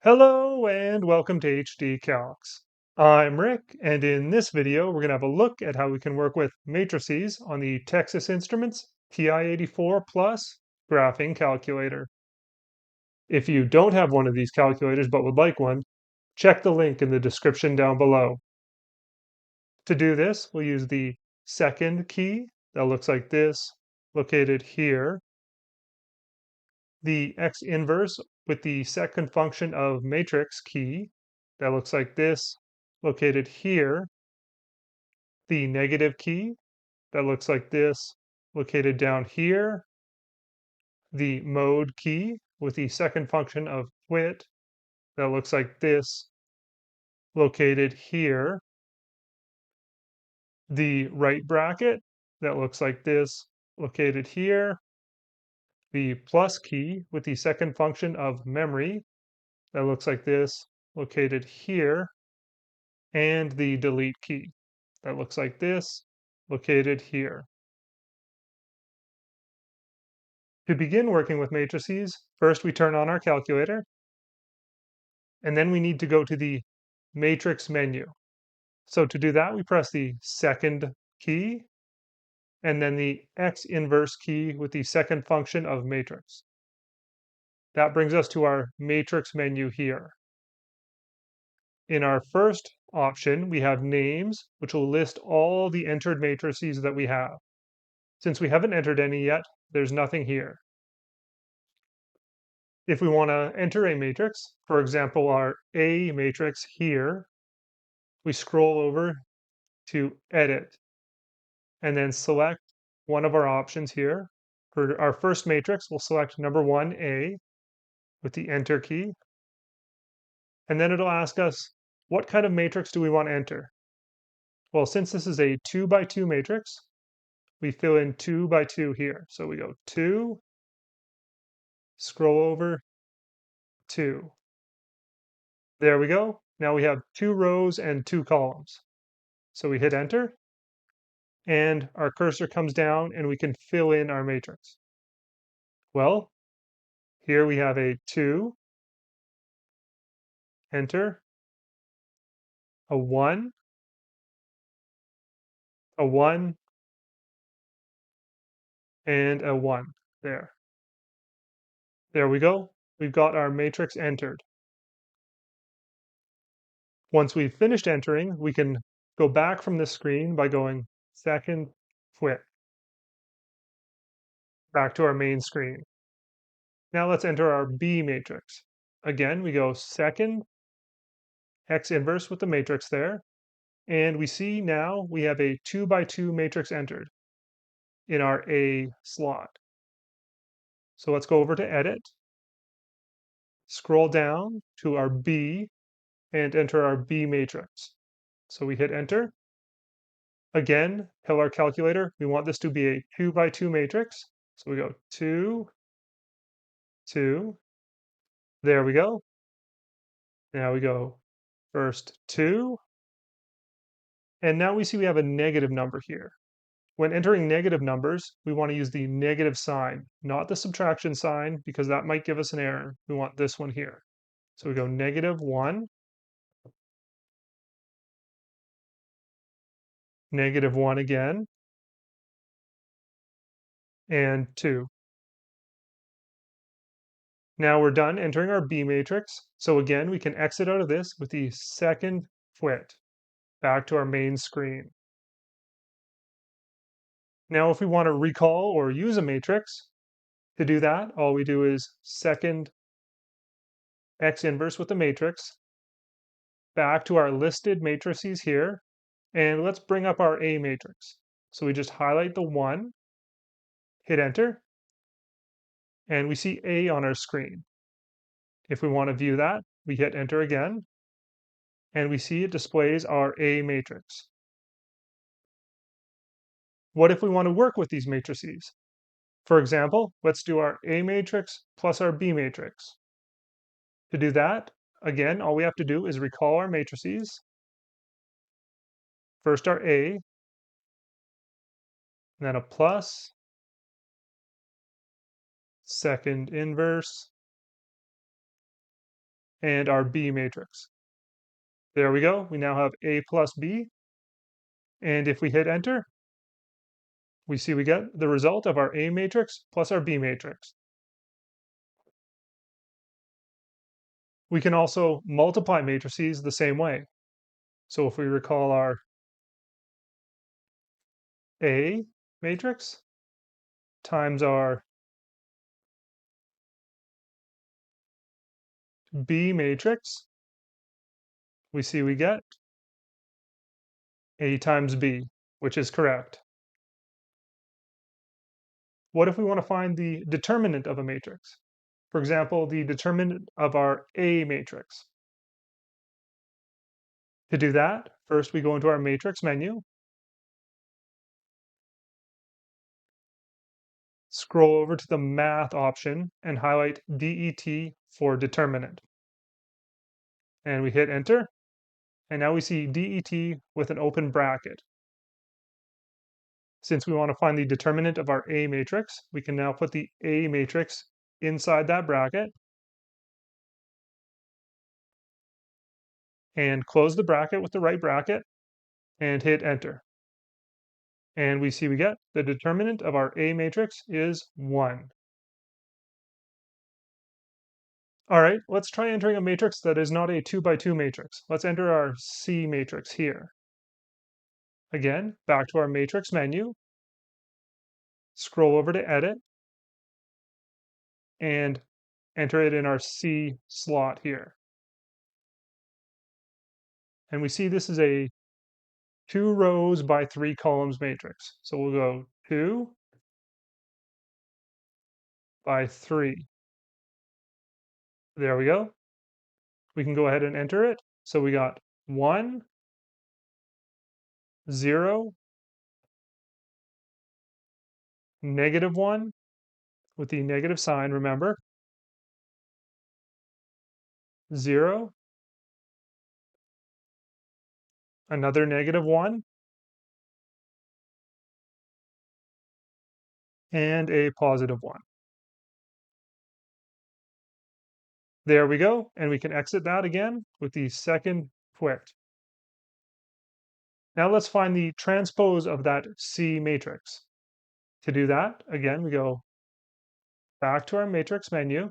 Hello and welcome to HD Calcs. I'm Rick, and in this video, we're going to have a look at how we can work with matrices on the Texas Instruments TI-84 Plus graphing calculator. If you don't have one of these calculators but would like one, check the link in the description down below. To do this, we'll use the second key that looks like this, located here, the x inverse with the second function of matrix key that looks like this, located here, the negative key that looks like this, located down here, the mode key with the second function of quit that looks like this, located here, the right bracket that looks like this, located here, the plus key with the second function of memory that looks like this, located here, and the delete key that looks like this, located here. To begin working with matrices, first we turn on our calculator, and then we need to go to the matrix menu. So to do that, we press the second key, and then the x inverse key with the second function of matrix. That brings us to our matrix menu here. In our first option, we have names, which will list all the entered matrices that we have. Since we haven't entered any yet, there's nothing here. If we want to enter a matrix, for example, our A matrix here, we scroll over to Edit, and then select one of our options here. For our first matrix, we'll select number 1A with the Enter key, and then it'll ask us, what kind of matrix do we want to enter? Well, since this is a 2 by 2 matrix, we fill in 2 by 2 here. So we go 2, scroll over, 2. There we go. Now we have 2 rows and 2 columns. So we hit enter, and our cursor comes down and we can fill in our matrix. Well, here we have a 2, enter, a 1, a 1, and a 1 there. There we go. We've got our matrix entered. Once we've finished entering, we can go back from the screen by going second quit, back to our main screen. Now let's enter our B matrix. Again, we go second, x inverse with the matrix there, and we see now we have a 2 by 2 matrix entered in our A slot. So let's go over to Edit, scroll down to our B, and enter our B matrix. So we hit Enter. Again, tell our calculator we want this to be a 2 by 2 matrix. So we go 2, 2. There we go. Now we go first 2. And now we see we have a negative number here. When entering negative numbers, we want to use the negative sign, not the subtraction sign, because that might give us an error. We want this one here. So we go -1, -1 again, and 2. Now we're done entering our B matrix. So again, we can exit out of this with the second quit, back to our main screen. Now, if we want to recall or use a matrix, to do that, all we do is second x inverse with the matrix, back to our listed matrices here, and let's bring up our A matrix. So we just highlight the 1, hit enter, and we see A on our screen. If we want to view that, we hit enter again, and we see it displays our A matrix. What if we want to work with these matrices? For example, let's do our A matrix plus our B matrix. To do that, again, all we have to do is recall our matrices. First our A, then a plus, second inverse, and our B matrix. There we go. We now have A plus B. And if we hit enter, we see we get the result of our A matrix plus our B matrix. We can also multiply matrices the same way. So if we recall our A matrix times our B matrix, we see we get A times B, which is correct. What if we want to find the determinant of a matrix? For example, the determinant of our A matrix. To do that, first we go into our matrix menu, scroll over to the math option and highlight DET for determinant. And we hit enter, and now we see DET with an open bracket. Since we want to find the determinant of our A matrix, we can now put the A matrix inside that bracket and close the bracket with the right bracket and hit enter. And we see we get the determinant of our A matrix is 1. All right, let's try entering a matrix that is not a 2 by 2 matrix. Let's enter our C matrix here. Again, back to our matrix menu, scroll over to edit, and enter it in our C slot here. And we see this is a 2 rows by 3 columns matrix. So we'll go 2 by 3. There we go. We can go ahead and enter it. So we got 1, 0, -1 with the negative sign, remember, 0, another -1, and a +1. There we go, and we can exit that again with the second quit. Now let's find the transpose of that C matrix. To do that, again, we go back to our matrix menu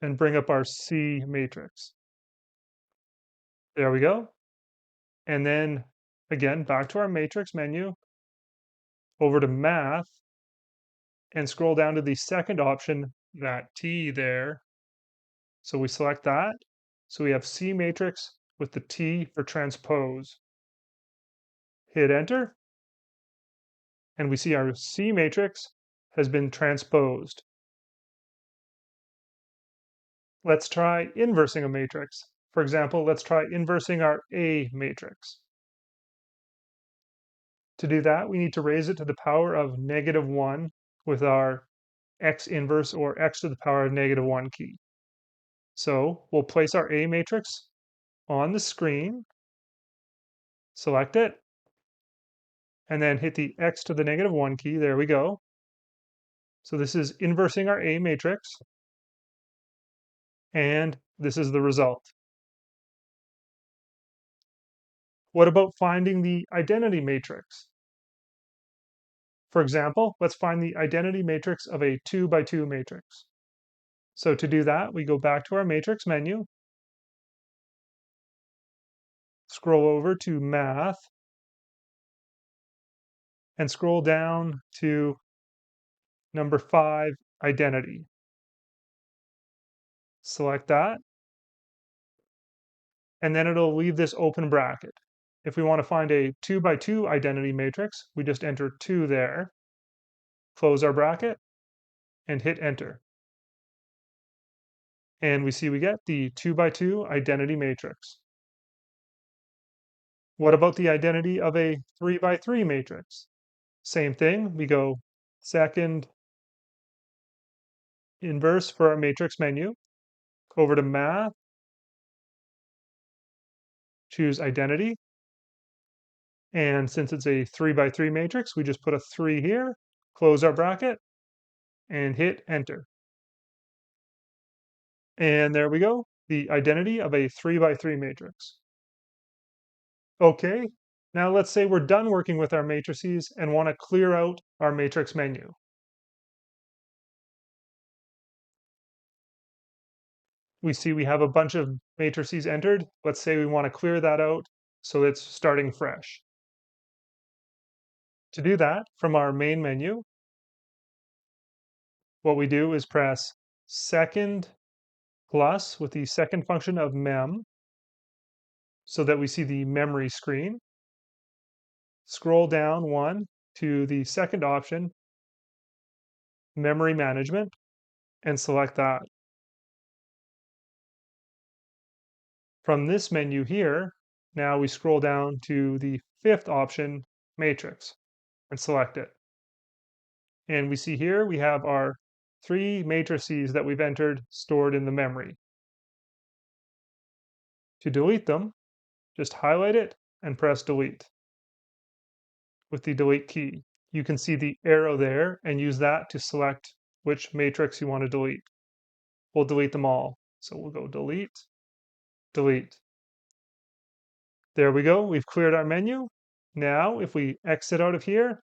and bring up our C matrix. There we go. And then again, back to our matrix menu, over to math, and scroll down to the second option, that T there. So we select that. So we have C matrix with the T for transpose. Hit enter, and we see our C matrix has been transposed. Let's try inversing a matrix. For example, let's try inversing our A matrix. To do that, we need to raise it to the power of -1 with our x inverse or x to the power of -1 key. So we'll place our A matrix on the screen, select it, and then hit the x to the -1 key. There we go. So this is inversing our A matrix, and this is the result. What about finding the identity matrix? For example, let's find the identity matrix of a 2 by 2 matrix. So to do that, we go back to our matrix menu, scroll over to math, and scroll down to number 5, identity. Select that, and then it'll leave this open bracket. If we want to find a 2 by 2 identity matrix, we just enter 2 there, close our bracket, and hit enter. And we see we get the 2 by 2 identity matrix. What about the identity of a 3 by 3 matrix? Same thing, we go second inverse for our matrix menu, over to math, choose identity, and since it's a 3 by 3 matrix, we just put a 3 here, close our bracket, and hit enter. And there we go, the identity of a 3 by 3 matrix. Okay, now let's say we're done working with our matrices and want to clear out our matrix menu. We see we have a bunch of matrices entered. Let's say we want to clear that out so it's starting fresh. To do that, from our main menu, what we do is press second plus with the second function of mem so that we see the memory screen. Scroll down one to the second option, memory management, and select that. From this menu here, now we scroll down to the fifth option, matrix, and select it. And we see here we have our 3 matrices that we've entered stored in the memory. To delete them, just highlight it and press delete with the delete key. You can see the arrow there and use that to select which matrix you want to delete. We'll delete them all. So we'll go delete, delete. There we go. We've cleared our menu. Now, if we exit out of here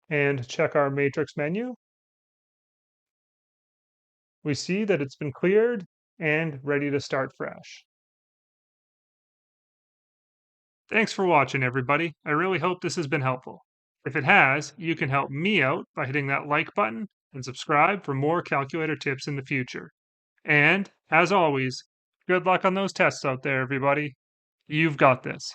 and check our matrix menu, we see that it's been cleared and ready to start fresh. Thanks for watching, everybody. I really hope this has been helpful. If it has, you can help me out by hitting that like button and subscribe for more calculator tips in the future. And, as always, good luck on those tests out there, everybody. You've got this.